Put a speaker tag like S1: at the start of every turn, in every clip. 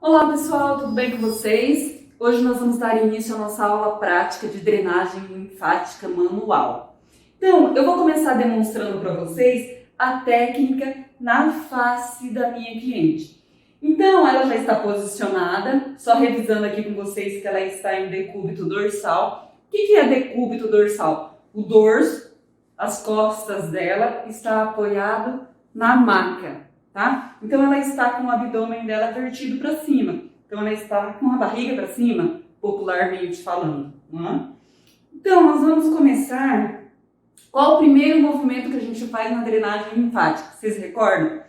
S1: Olá pessoal, tudo bem com vocês? Hoje nós vamos dar início à nossa aula prática de drenagem linfática manual. Então, eu vou começar demonstrando para vocês a técnica na face da minha cliente. Então, ela já está posicionada, só revisando aqui com vocês que ela está em decúbito dorsal. O que é decúbito dorsal? O dorso, as costas dela está apoiado na maca. Tá? Então ela está com o abdômen dela vertido para cima. Então ela está com a barriga para cima, popularmente falando. Né? Então nós vamos começar. Qual o primeiro movimento que a gente faz na drenagem linfática? Vocês recordam?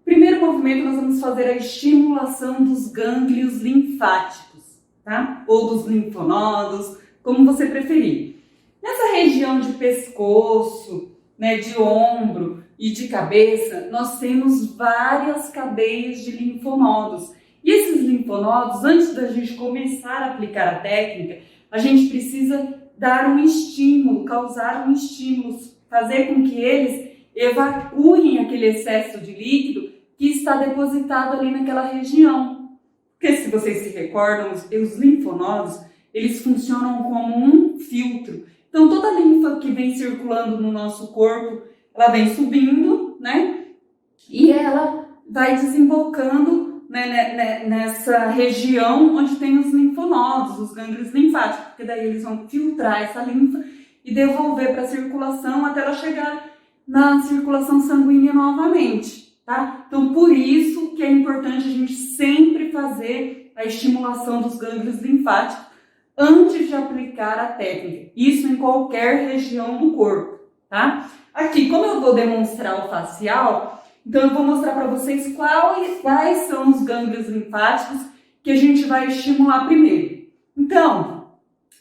S1: Primeiro movimento nós vamos fazer a estimulação dos gânglios linfáticos, tá? Ou dos linfonodos, como você preferir. Nessa região de pescoço, né, de ombro e de cabeça, nós temos várias cadeias de linfonodos. E esses linfonodos, antes da gente começar a aplicar a técnica, a gente precisa dar um estímulo, causar um estímulo, fazer com que eles evacuem aquele excesso de líquido que está depositado ali naquela região. Porque se vocês se recordam, os linfonodos, eles funcionam como um filtro. Então toda a linfa que vem circulando no nosso corpo, ela vem subindo, né? E ela vai desembocando, né, nessa região onde tem os linfonodos, os gânglios linfáticos, porque daí eles vão filtrar essa linfa e devolver para a circulação até ela chegar na circulação sanguínea novamente, tá? Então por isso que é importante a gente sempre fazer a estimulação dos gânglios linfáticos antes de aplicar a técnica. Isso em qualquer região do corpo, tá? Aqui, como eu vou demonstrar o facial, então eu vou mostrar para vocês quais são os gânglios linfáticos que a gente vai estimular primeiro. Então,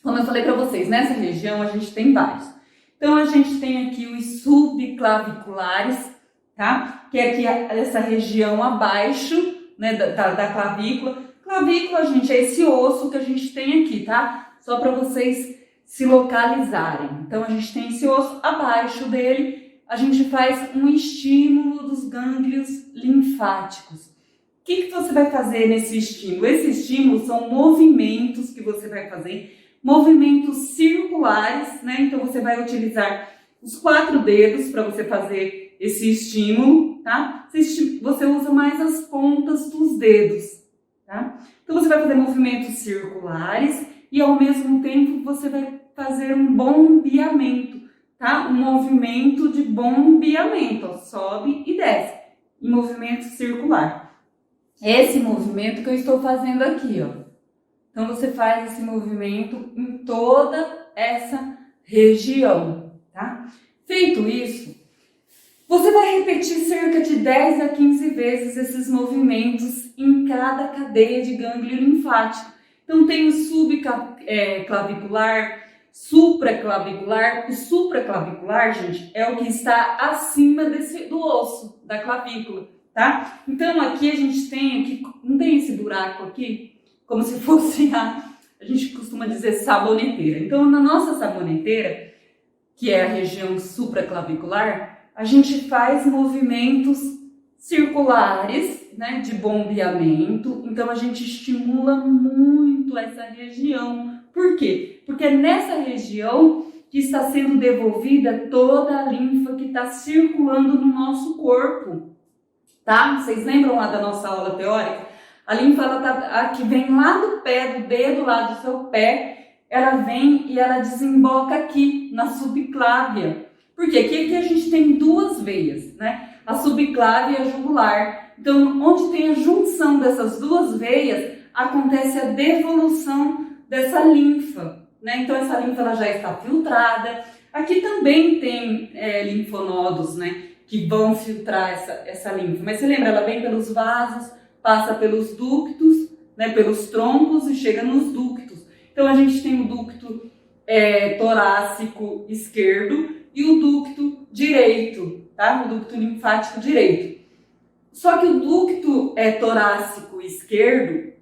S1: como eu falei para vocês, nessa região a gente tem vários. Então a gente tem aqui os subclaviculares, tá? Que é aqui essa região abaixo, né, da clavícula. Clavícula, gente, é esse osso que a gente tem aqui, tá? Só para vocês se localizarem. Então, a gente tem esse osso, abaixo dele, a gente faz um estímulo dos gânglios linfáticos. O que você vai fazer nesse estímulo? Esse estímulo são movimentos que você vai fazer, movimentos circulares, né? Então, você vai utilizar os 4 dedos para você fazer esse estímulo, tá? Você usa mais as pontas dos dedos. Tá? Então você vai fazer movimentos circulares e ao mesmo tempo você vai fazer um bombeamento, tá? Um movimento de bombeamento, ó, sobe e desce, em movimento circular. Esse movimento que eu estou fazendo aqui, ó. Então você faz esse movimento em toda essa região, tá? Feito isso, você vai repetir cerca de 10 a 15 vezes esses movimentos em cada cadeia de gânglio linfático. Então tem o subclavicular, supraclavicular. O supraclavicular, gente, é o que está acima do osso, da clavícula, tá? Então aqui a gente tem, não tem esse buraco aqui? Como se fosse a gente costuma dizer saboneteira. Então na nossa saboneteira, que é a região supraclavicular, a gente faz movimentos circulares, né, de bombeamento. Então a gente estimula muito essa região. Por quê? Porque é nessa região que está sendo devolvida toda a linfa que está circulando no nosso corpo, tá? Vocês lembram lá da nossa aula teórica? A linfa, a que vem lá do pé, do dedo lá do seu pé, ela vem e ela desemboca aqui na subclávia. Porque aqui a gente tem 2 veias, né? A subclávia e a jugular. Então, onde tem a junção dessas 2 veias, acontece a devolução dessa linfa, né? Então, essa linfa ela já está filtrada. Aqui também tem linfonodos, né? Que vão filtrar essa linfa. Mas você lembra, ela vem pelos vasos, passa pelos ductos, né? Pelos troncos e chega nos ductos. Então, a gente tem o ducto torácico esquerdo e o ducto direito, tá? O ducto linfático direito. Só que o ducto torácico esquerdo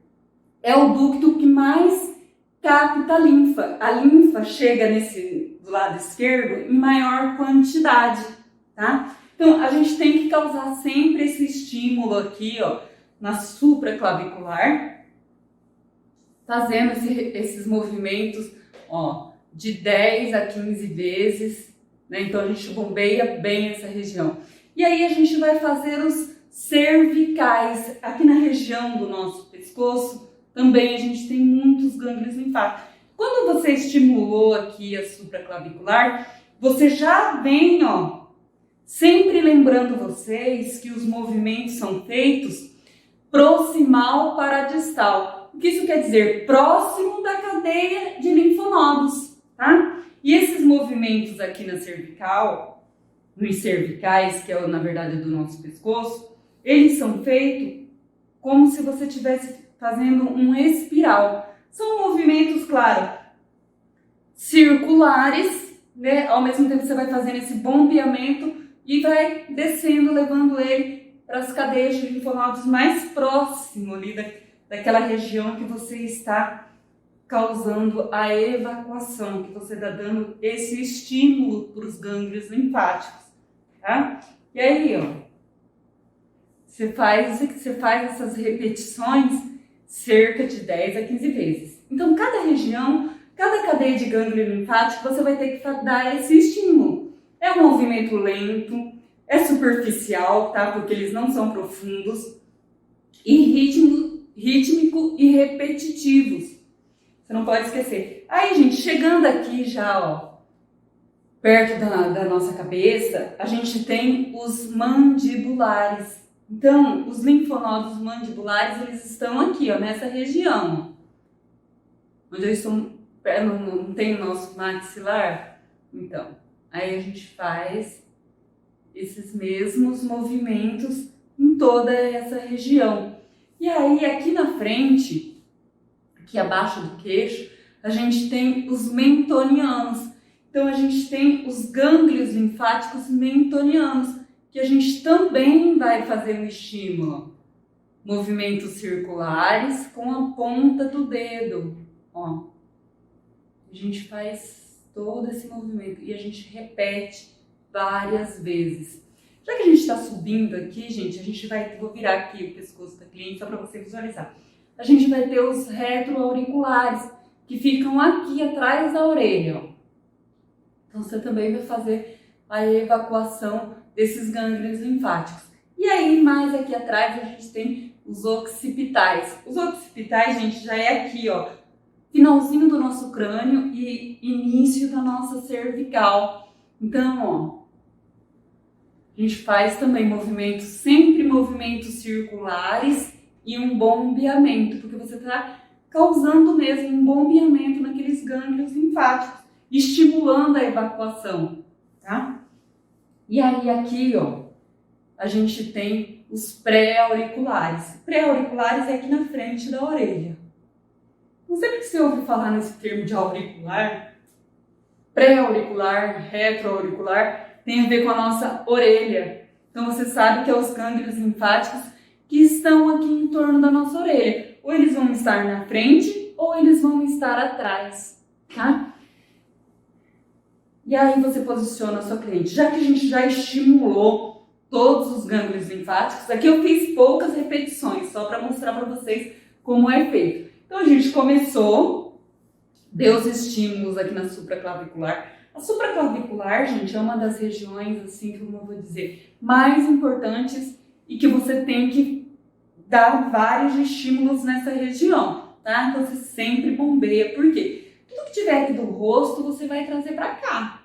S1: é o ducto que mais capta a linfa. A linfa chega do lado esquerdo em maior quantidade, tá? Então, a gente tem que causar sempre esse estímulo aqui, ó, na supraclavicular, fazendo esses movimentos, ó, de 10 a 15 vezes, né? Então, a gente bombeia bem essa região. E aí, a gente vai fazer os cervicais. Aqui na região do nosso pescoço, também a gente tem muitos gânglios linfáticos. Quando você estimulou aqui a supraclavicular, você já vem, ó, sempre lembrando vocês que os movimentos são feitos proximal para distal. O que isso quer dizer? Próximo da cadeia de linfonodos, tá? E esses movimentos aqui na cervical, nos cervicais, que é na verdade do nosso pescoço, eles são feitos como se você estivesse fazendo um espiral. São movimentos, claro, circulares, né? Ao mesmo tempo você vai fazendo esse bombeamento e vai descendo, levando ele para as cadeias de linfonodos mais próximo ali daquela região que você está causando a evacuação, que você está dando esse estímulo para os gânglios linfáticos, tá? E aí, ó, você faz essas repetições cerca de 10 a 15 vezes. Então, cada região, cada cadeia de gânglio linfático, você vai ter que dar esse estímulo. É um movimento lento, é superficial, tá? Porque eles não são profundos, e rítmico e repetitivos. Você não pode esquecer. Aí, gente, chegando aqui já, ó, perto da nossa cabeça, a gente tem os mandibulares. Então, os linfonodos mandibulares, eles estão aqui, ó, nessa região. Onde eu estou, não tem o nosso maxilar? Então, aí a gente faz esses mesmos movimentos em toda essa região. E aí, aqui na frente, aqui abaixo do queixo, a gente tem os mentonianos. Então, a gente tem os gânglios linfáticos mentonianos, que a gente também vai fazer um estímulo. Movimentos circulares com a ponta do dedo. Ó, a gente faz todo esse movimento e a gente repete várias vezes. Já que a gente está subindo aqui, gente, a gente vai... Vou virar aqui o pescoço da cliente só para você visualizar. A gente vai ter os retroauriculares, que ficam aqui atrás da orelha, ó. Então, você também vai fazer a evacuação desses gânglios linfáticos. E aí, mais aqui atrás, a gente tem os occipitais. Os occipitais, gente, já é aqui, ó, finalzinho do nosso crânio e início da nossa cervical. Então, ó, a gente faz também movimentos, sempre movimentos circulares e um bombeamento, porque você está causando mesmo um bombeamento naqueles gânglios linfáticos, estimulando a evacuação, tá? E aí aqui, ó, a gente tem os pré-auriculares. Pré-auriculares é aqui na frente da orelha. Não sei se você ouve falar nesse termo de auricular. Pré-auricular, retroauricular, tem a ver com a nossa orelha. Então você sabe que é os gânglios linfáticos que estão aqui em torno da nossa orelha. Ou eles vão estar na frente, ou eles vão estar atrás, tá? E aí você posiciona a sua cliente. Já que a gente já estimulou todos os gânglios linfáticos, aqui eu fiz poucas repetições, só para mostrar para vocês como é feito. Então a gente começou, deu os estímulos aqui na supraclavicular. A supraclavicular, gente, é uma das regiões, assim, como eu vou dizer, mais importantes e que você tem que dar vários estímulos nessa região, tá? Então você sempre bombeia. Por quê? Tudo que tiver aqui do rosto, você vai trazer para cá,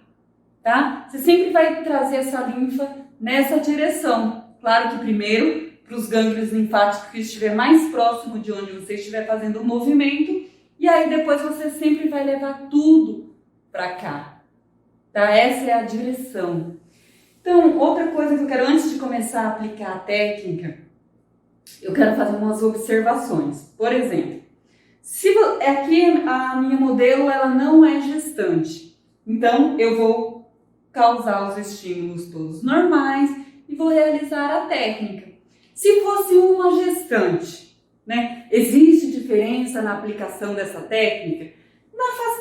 S1: tá? Você sempre vai trazer essa linfa nessa direção. Claro que primeiro, para os gânglios linfáticos que estiver mais próximo de onde você estiver fazendo o movimento, e aí depois você sempre vai levar tudo para cá, tá? Essa é a direção. Então, outra coisa que eu quero, antes de começar a aplicar a técnica, eu quero fazer umas observações. Por exemplo, se aqui a minha modelo ela não é gestante, então eu vou causar os estímulos todos normais e vou realizar a técnica. Se fosse uma gestante, né, existe diferença na aplicação dessa técnica?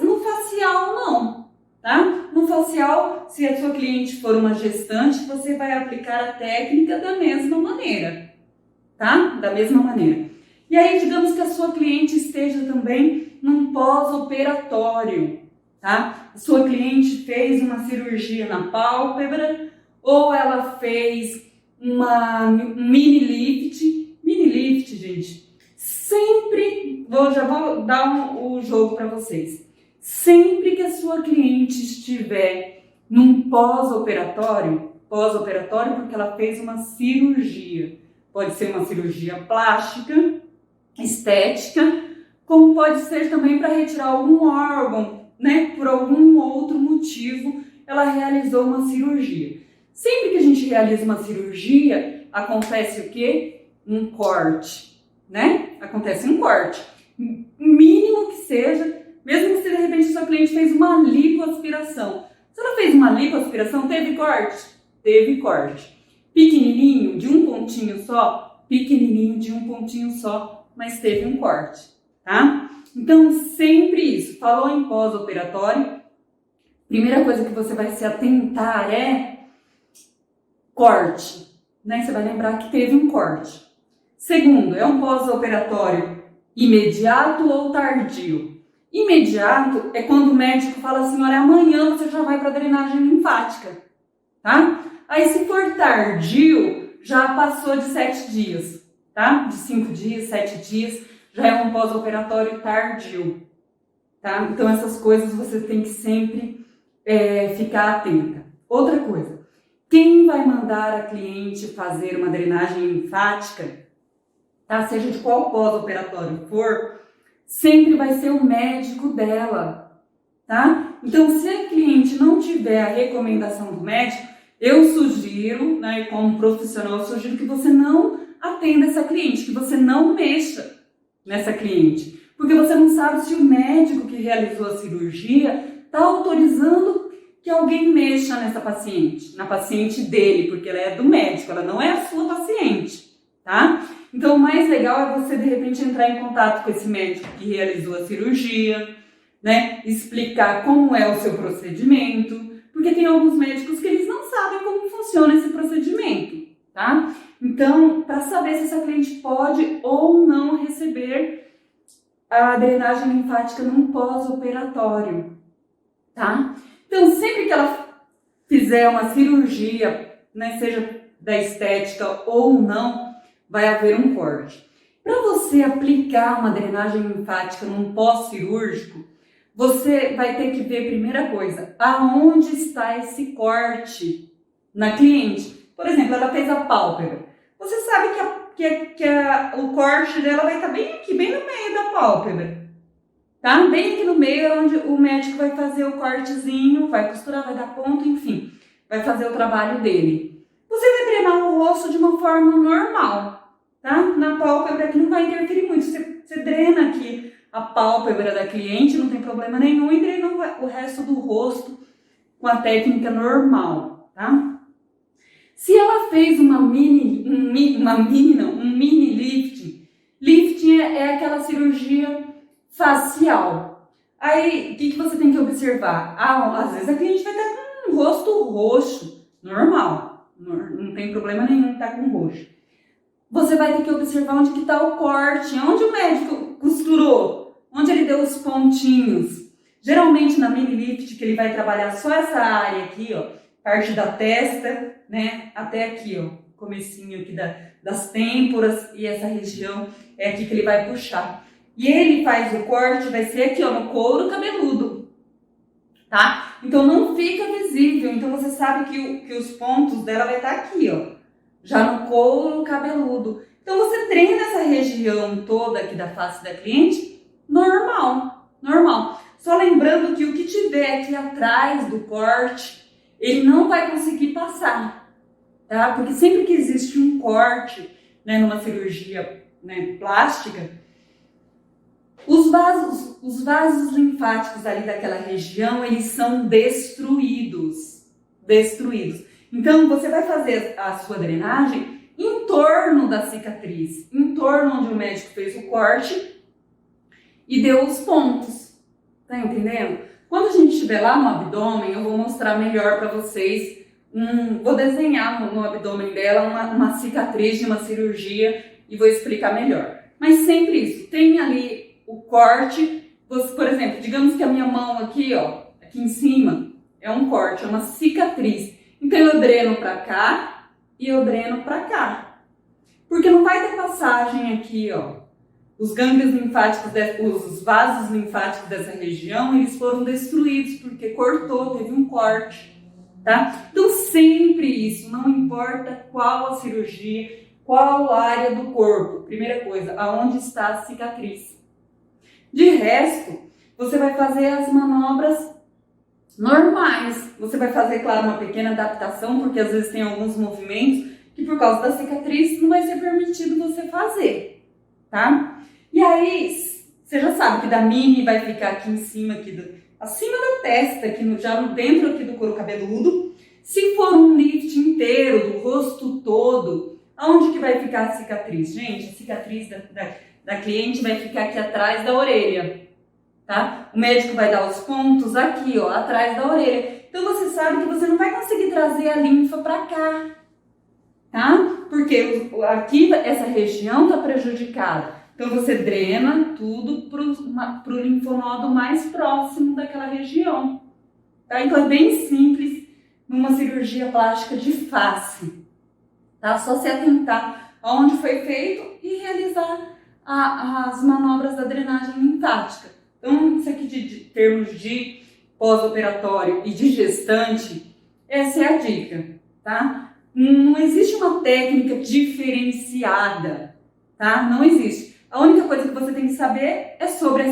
S1: No facial, não. tá? No facial, se a sua cliente for uma gestante, você vai aplicar a técnica da mesma maneira, tá? Da mesma maneira. E aí, digamos que a sua cliente esteja também num pós-operatório, tá? A sua cliente fez uma cirurgia na pálpebra ou ela fez um mini lift, gente. Sempre, já vou dar o jogo para vocês. Sempre que a sua cliente estiver num pós-operatório porque ela fez uma cirurgia, pode ser uma cirurgia plástica, estética, como pode ser também para retirar algum órgão, né? Por algum outro motivo, ela realizou uma cirurgia. Sempre que a gente realiza uma cirurgia, acontece o quê? Um corte, né? Acontece um corte. Mínimo que seja, mesmo que se de repente sua cliente fez uma lipoaspiração. Se ela fez uma lipoaspiração, teve corte? Teve corte. Pequenininho, de um pontinho só? Pequenininho, de um pontinho só, mas teve um corte, tá? Então, sempre isso. Falou em pós-operatório, primeira coisa que você vai se atentar é corte, né? Você vai lembrar que teve um corte. Segundo, é um pós-operatório imediato ou tardio? Imediato é quando o médico fala assim, olha, amanhã você já vai para drenagem linfática, tá? Aí se for tardio, já passou de 7 dias, tá? De 5 dias, 7 dias, já é um pós-operatório tardio, tá? Então essas coisas você tem que sempre ficar atenta. Outra coisa, quem vai mandar a cliente fazer uma drenagem linfática, tá? Seja de qual pós-operatório for, sempre vai ser o médico dela, tá? Então, se a cliente não tiver a recomendação do médico, eu sugiro, né, como profissional, eu sugiro que você não atenda essa cliente, que você não mexa nessa cliente, porque você não sabe se o médico que realizou a cirurgia está autorizando que alguém mexa nessa paciente, na paciente dele, porque ela é do médico, ela não é a sua paciente, tá? Então, o mais legal é você, de repente, entrar em contato com esse médico que realizou a cirurgia, né? Explicar como é o seu procedimento, porque tem alguns médicos que eles não sabem como funciona esse procedimento, tá? Então, para saber se essa cliente pode ou não receber a drenagem linfática num pós-operatório, tá? Então, sempre que ela fizer uma cirurgia, né, seja da estética ou não, vai haver um corte. Para você aplicar uma drenagem linfática num pós-cirúrgico, você vai ter que ver, primeira coisa, aonde está esse corte na cliente. Por exemplo, ela fez a pálpebra. Você sabe que o corte dela vai estar bem aqui, bem no meio da pálpebra. Tá? Bem aqui no meio é onde o médico vai fazer o cortezinho, vai costurar, vai dar ponto, enfim, vai fazer o trabalho dele. Você vai drenar o rosto de uma forma normal, tá? Na pálpebra aqui não vai interferir muito, você drena aqui a pálpebra da cliente, não tem problema nenhum, e drena o resto do rosto com a técnica normal, tá? Se ela fez um mini lifting é aquela cirurgia facial. Aí, o que você tem que observar? Às vezes a cliente vai estar com um rosto roxo, normal, não tem problema nenhum estar com roxo. Você vai ter que observar onde que está o corte, onde o médico costurou, onde ele deu os pontinhos. Geralmente na mini lift que ele vai trabalhar só essa área aqui, ó, parte da testa, né, até aqui, ó, comecinho aqui das têmporas, e essa região é aqui que ele vai puxar. E ele faz o corte, vai ser aqui, ó, no couro cabeludo, tá? Então não fica visível, então você sabe que os pontos dela vai estar aqui, ó, já no couro cabeludo. Então você treina essa região toda aqui da face da cliente, normal. Só lembrando que o que tiver aqui atrás do corte, ele não vai conseguir passar, tá? Porque sempre que existe um corte, né, numa cirurgia, né, plástica, os vasos linfáticos ali daquela região, eles são destruídos. Então, você vai fazer a sua drenagem em torno da cicatriz, em torno onde o médico fez o corte e deu os pontos. Tá entendendo? Quando a gente estiver lá no abdômen, eu vou mostrar melhor para vocês. Vou desenhar no abdômen dela uma cicatriz de uma cirurgia e vou explicar melhor. Mas sempre isso, tem ali o corte, por exemplo, digamos que a minha mão aqui, ó, aqui em cima, é um corte, é uma cicatriz. Então eu dreno para cá e eu dreno para cá. Porque não vai ter passagem aqui, ó. Os gânglios linfáticos, os vasos linfáticos dessa região, eles foram destruídos porque cortou, teve um corte. Tá? Então sempre isso, não importa qual a cirurgia, qual área do corpo. Primeira coisa, aonde está a cicatriz. De resto, você vai fazer as manobras normais. Você vai fazer, claro, uma pequena adaptação, porque às vezes tem alguns movimentos que por causa da cicatriz não vai ser permitido você fazer, tá? E aí, você já sabe que da mini vai ficar aqui em cima, acima da testa, aqui já dentro aqui do couro cabeludo. Se for um lift inteiro, do rosto todo, aonde que vai ficar a cicatriz? Gente, a cicatriz da cliente vai ficar aqui atrás da orelha, tá? O médico vai dar os pontos aqui, ó, atrás da orelha. Então você sabe que você não vai conseguir trazer a linfa para cá, tá? Porque aqui essa região tá prejudicada. Então você drena tudo pro linfonodo mais próximo daquela região, tá? Então é bem simples numa cirurgia plástica de face, tá? Só se atentar aonde foi feito e realizar as manobras da drenagem linfática. Então isso aqui de termos de pós-operatório e de gestante, essa é a dica, tá? Não existe uma técnica diferenciada, tá? Não existe. A única coisa que você tem que saber é sobre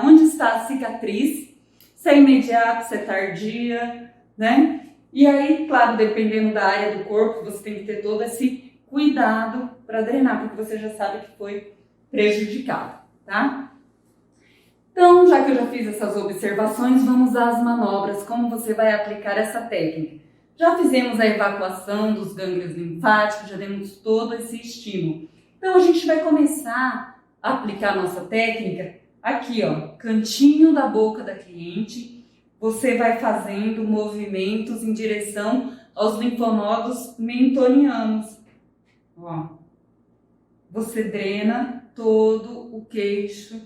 S1: onde está a cicatriz, se é imediato, se é tardia, né? E aí, claro, dependendo da área do corpo, você tem que ter todo esse cuidado para drenar, porque você já sabe que foi prejudicado, tá? Então, já que eu já fiz essas observações, vamos às manobras, como você vai aplicar essa técnica. Já fizemos a evacuação dos gânglios linfáticos, já demos todo esse estímulo. Então, a gente vai começar a aplicar a nossa técnica aqui, ó, cantinho da boca da cliente. Você vai fazendo movimentos em direção aos linfonodos mentonianos. Ó, você drena todo o queixo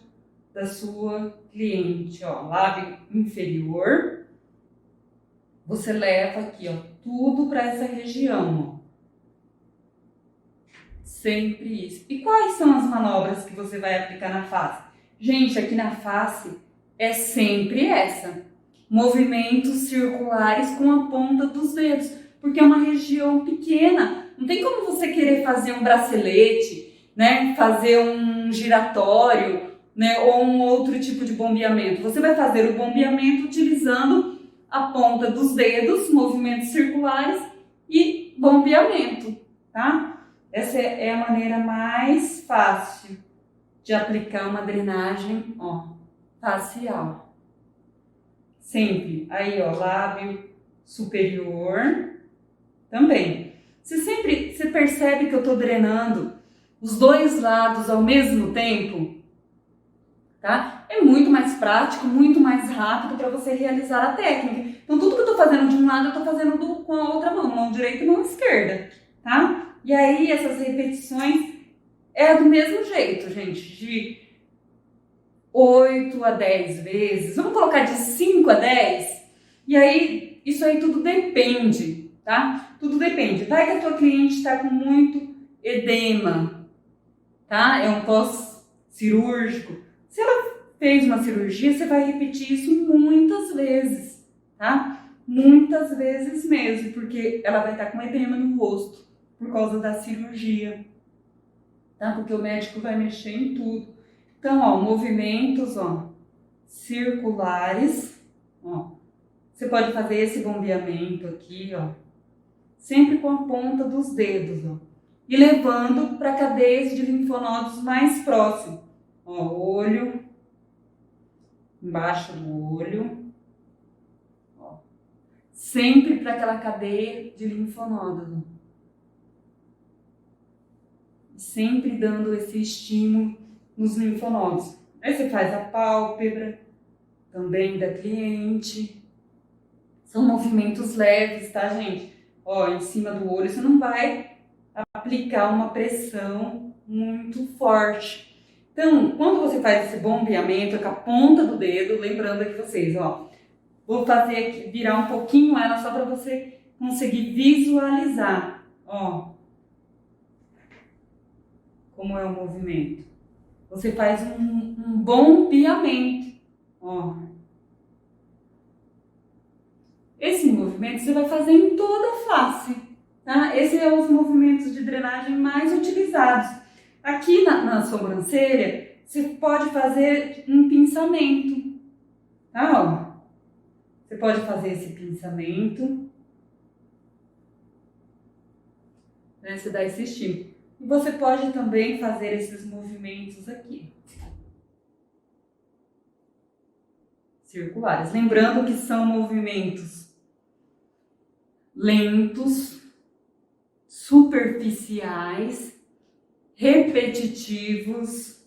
S1: da sua cliente, ó, lábio inferior. Você leva aqui, ó, tudo para essa região, ó. Sempre isso. E quais são as manobras que você vai aplicar na face? Gente, aqui na face é sempre essa. Movimentos circulares com a ponta dos dedos, porque é uma região pequena. Não tem como você querer fazer um bracelete, né? Fazer um giratório, né? Ou um outro tipo de bombeamento. Você vai fazer o bombeamento utilizando a ponta dos dedos, movimentos circulares e bombeamento, tá? Essa é a maneira mais fácil de aplicar uma drenagem, ó, facial. Sempre. Aí, ó, lábio superior também. Você percebe que eu tô drenando os dois lados ao mesmo tempo, tá? É muito mais prático, muito mais rápido para você realizar a técnica. Então, tudo que eu tô fazendo de um lado, eu tô fazendo com a outra mão direita e mão esquerda, tá? E aí, essas repetições é do mesmo jeito, gente, de 8 a 10 vezes. Vamos colocar de 5 a 10? E aí, isso aí tudo depende, tá? Tudo depende. Vai que a tua cliente está com muito edema, tá? É um pós-cirúrgico. Se ela fez uma cirurgia, você vai repetir isso muitas vezes, tá? Muitas vezes mesmo, porque ela vai estar com edema no rosto por causa da cirurgia, tá? Porque o médico vai mexer em tudo. Então, ó, movimentos, ó, circulares, ó. Você pode fazer esse bombeamento aqui, ó, sempre com a ponta dos dedos, ó, e levando para cadeias de linfonodos mais próximos. Ó, olho, embaixo do olho, ó, sempre para aquela cadeia de linfonodos, ó. Sempre dando esse estímulo nos linfonodos. Aí você faz a pálpebra, também da cliente. São movimentos leves, tá, gente? Ó, em cima do olho, você não vai aplicar uma pressão muito forte. Então, quando você faz esse bombeamento com a ponta do dedo, lembrando aqui vocês, ó, vou fazer aqui, virar um pouquinho ela só para você conseguir visualizar, ó, como é o movimento. Você faz um bombeamento, ó. Esse movimento você vai fazer em toda a face, tá? Esses são os movimentos de drenagem mais utilizados. Aqui na sobrancelha, você pode fazer um pinçamento, tá? Ó. Você pode fazer esse pinçamento, né? Você dá esse estímulo. E você pode também fazer esses movimentos aqui, circulares. Lembrando que são movimentos lentos, superficiais, repetitivos,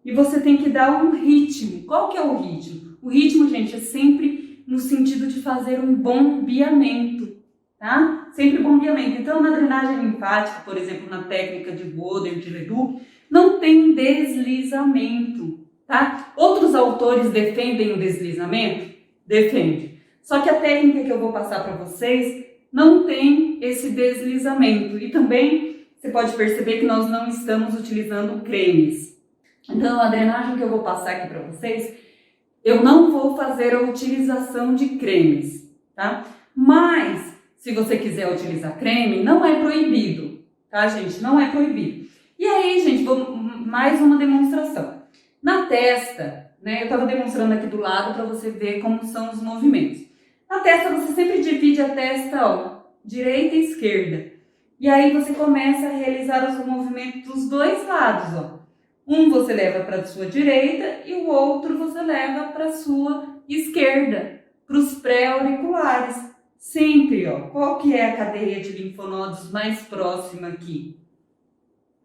S1: e você tem que dar um ritmo. Qual que é o ritmo? O ritmo, gente, é sempre no sentido de fazer um bombeamento, tá? Sempre bombeamento. Então, na drenagem linfática, por exemplo, na técnica de Boder, de Leduc, não tem deslizamento, tá? Outros autores defendem o deslizamento? Defendem. Só que a técnica que eu vou passar para vocês não tem esse deslizamento. E também você pode perceber que nós não estamos utilizando cremes. Então, a drenagem que eu vou passar aqui para vocês, eu não vou fazer a utilização de cremes, tá? Mas, se você quiser utilizar creme, não é proibido, tá, gente? Não é proibido. E aí, gente, mais uma demonstração. Na testa, né, eu estava demonstrando aqui do lado para você ver como são os movimentos. Na testa, você sempre divide a testa, ó, direita e esquerda. E aí você começa a realizar os movimentos dos dois lados, ó. Um você leva para a sua direita e o outro você leva para a sua esquerda, para os pré-auriculares. Sempre, ó. Qual que é a cadeia de linfonodos mais próxima aqui?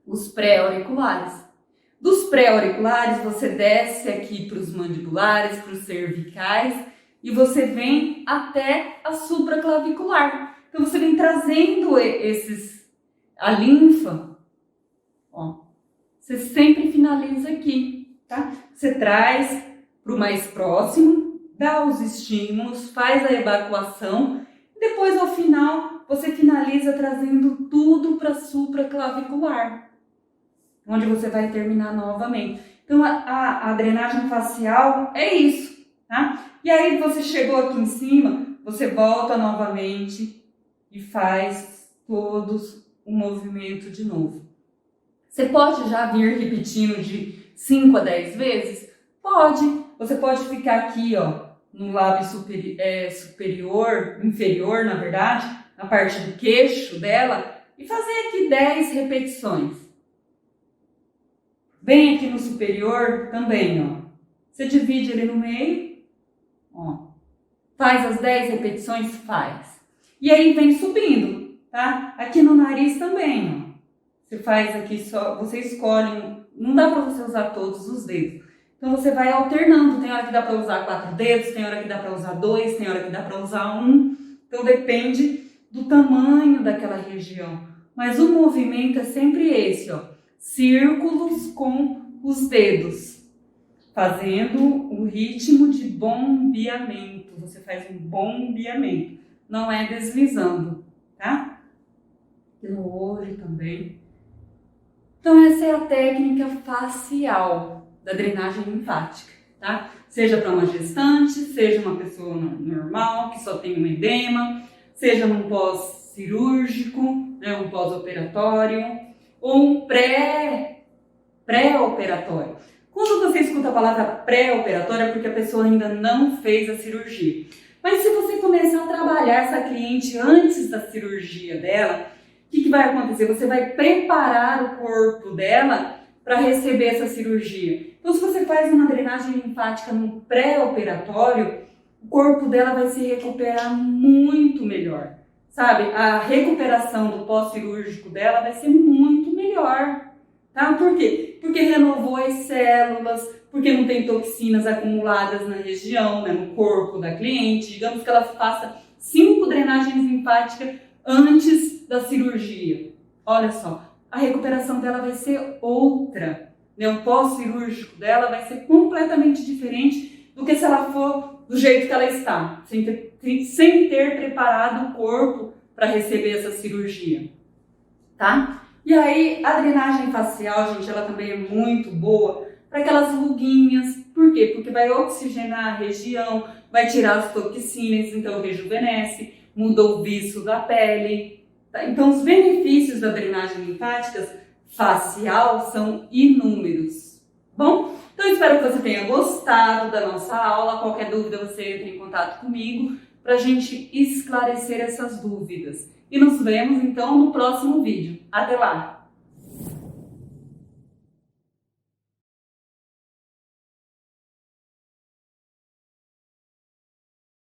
S1: Os pré-auriculares. Dos pré-auriculares, você desce aqui para os mandibulares, para os cervicais, e você vem até a supraclavicular. Então, você vem trazendo a linfa, ó. Você sempre finaliza aqui, tá? Você traz para o mais próximo, dá os estímulos, faz a evacuação, e depois, ao final, você finaliza trazendo tudo para a supraclavicular, onde você vai terminar novamente. Então, a drenagem facial é isso, tá? E aí, você chegou aqui em cima, você volta novamente e faz todos o movimento de novo. Você pode já vir repetindo de 5 a 10 vezes? Pode. Você pode ficar aqui, ó, no lábio superior, inferior, na verdade, na parte do queixo dela, e fazer aqui 10 repetições. Vem aqui no superior também, ó. Você divide ele no meio, ó. Faz as 10 repetições? Faz. E aí vem subindo, tá? Aqui no nariz também, ó. Você faz aqui só, você escolhe, não dá para você usar todos os dedos. Então você vai alternando, tem hora que dá para usar 4 dedos, tem hora que dá para usar 2, tem hora que dá para usar 1. Então depende do tamanho daquela região. Mas o movimento é sempre esse, ó. Círculos com os dedos, fazendo o ritmo de bombeamento. Você faz um bombeamento, não é deslizando, tá? E no olho também. Então essa é a técnica facial da drenagem linfática, tá? Seja para uma gestante, seja uma pessoa normal que só tem um edema, seja num pós-cirúrgico, né, um pós-operatório, ou um pré-operatório. Quando você escuta a palavra pré-operatório é porque a pessoa ainda não fez a cirurgia. Mas se você começar a trabalhar essa cliente antes da cirurgia dela, o que vai acontecer? Você vai preparar o corpo dela para receber essa cirurgia. Então, se você faz uma drenagem linfática no pré-operatório, o corpo dela vai se recuperar muito melhor. Sabe? A recuperação do pós-cirúrgico dela vai ser muito melhor. Tá? Por quê? Porque renovou as células, porque não tem toxinas acumuladas na região, né, no corpo da cliente. Digamos que ela faça 5 drenagens linfáticas antes da cirurgia. Olha só, a recuperação dela vai ser outra, né? O pós-cirúrgico dela vai ser completamente diferente do que se ela for do jeito que ela está, sem ter preparado o corpo para receber essa cirurgia, tá? E aí, a drenagem facial, gente, ela também é muito boa para aquelas ruguinhas. Por quê? Porque vai oxigenar a região, vai tirar as toxinas, então rejuvenesce, muda o viço da pele. Tá? Então, os benefícios da drenagem linfática facial são inúmeros. Bom, então espero que você tenha gostado da nossa aula. Qualquer dúvida, você entra em contato comigo para a gente esclarecer essas dúvidas. E nos vemos então no próximo vídeo. Até lá!